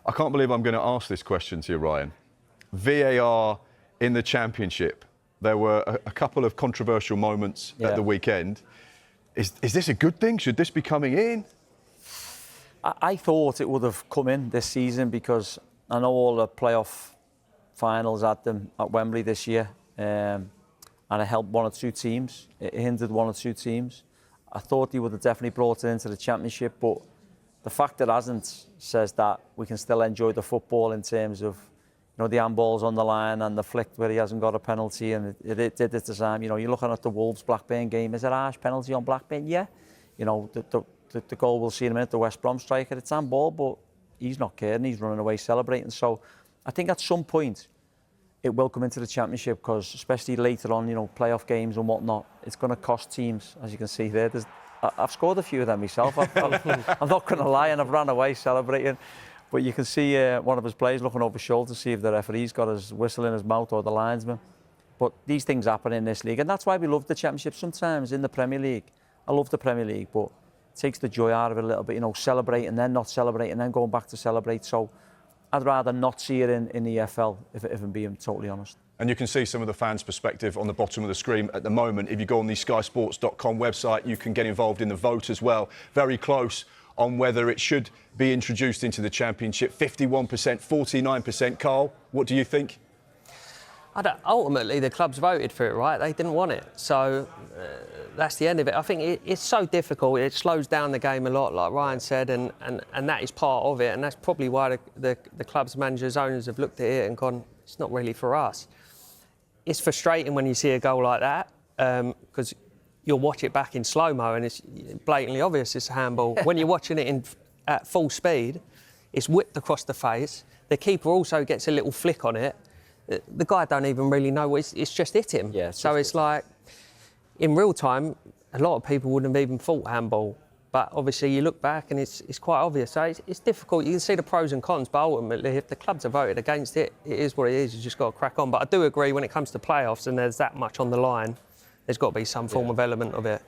I can't believe I'm going to ask this question to you, Ryan. VAR in the Championship. There were a couple of controversial moments at the weekend. Is this a good thing? Should this be coming in? I thought it would have come in this season because I know all the playoff finals at Wembley this year, and it helped one or two teams. It hindered one or two teams. I thought he would have definitely brought it into the Championship, but the fact that it hasn't says that we can still enjoy the football in terms of, you know, the handballs on the line and the flick where he hasn't got a penalty, and it did at the time. You know, you're looking at the Wolves-Blackburn game. Is it a harsh penalty on Blackburn? Yeah. You know, the goal we'll see in a minute, the West Brom striker, it's handball, but he's not caring. He's running away celebrating. So I think at some point it will come into the Championship because, especially later on, you know, playoff games and whatnot, it's going to cost teams, as you can see there. I've scored a few of them myself. I'm not going to lie, and I've run away celebrating. But you can see one of his players looking over his shoulder to see if the referee's got his whistle in his mouth or the linesman. But these things happen in this league, and that's why we love the Championship sometimes in the Premier League. I love the Premier League, but it takes the joy out of it a little bit, you know, celebrating, then not celebrating, then going back to celebrate. So I'd rather not see it in the EFL, if I'm being totally honest. And you can see some of the fans' perspective on the bottom of the screen at the moment. If you go on the skysports.com website, you can get involved in the vote as well. Very close on whether it should be introduced into the Championship. 51%, 49%. Carl, what do you think? Ultimately, the clubs voted for it, right? They didn't want it. So that's the end of it. I think it's so difficult. It slows down the game a lot, like Ryan said, and that is part of it. And that's probably why the clubs, managers, owners have looked at it and gone, it's not really for us. It's frustrating when you see a goal like that because you'll watch it back in slow-mo and it's blatantly obvious it's a handball. When you're watching it at full speed, it's whipped across the face. The keeper also gets a little flick on it. The guy don't even really know it's just hit him. Yeah, so it's like, in real time, a lot of people wouldn't have even thought handball. But obviously you look back and it's quite obvious. So it's difficult. You can see the pros and cons, but ultimately if the clubs have voted against it, it is what it is. You just got to crack on. But I do agree when it comes to playoffs and there's that much on the line, there's got to be some form of element of it.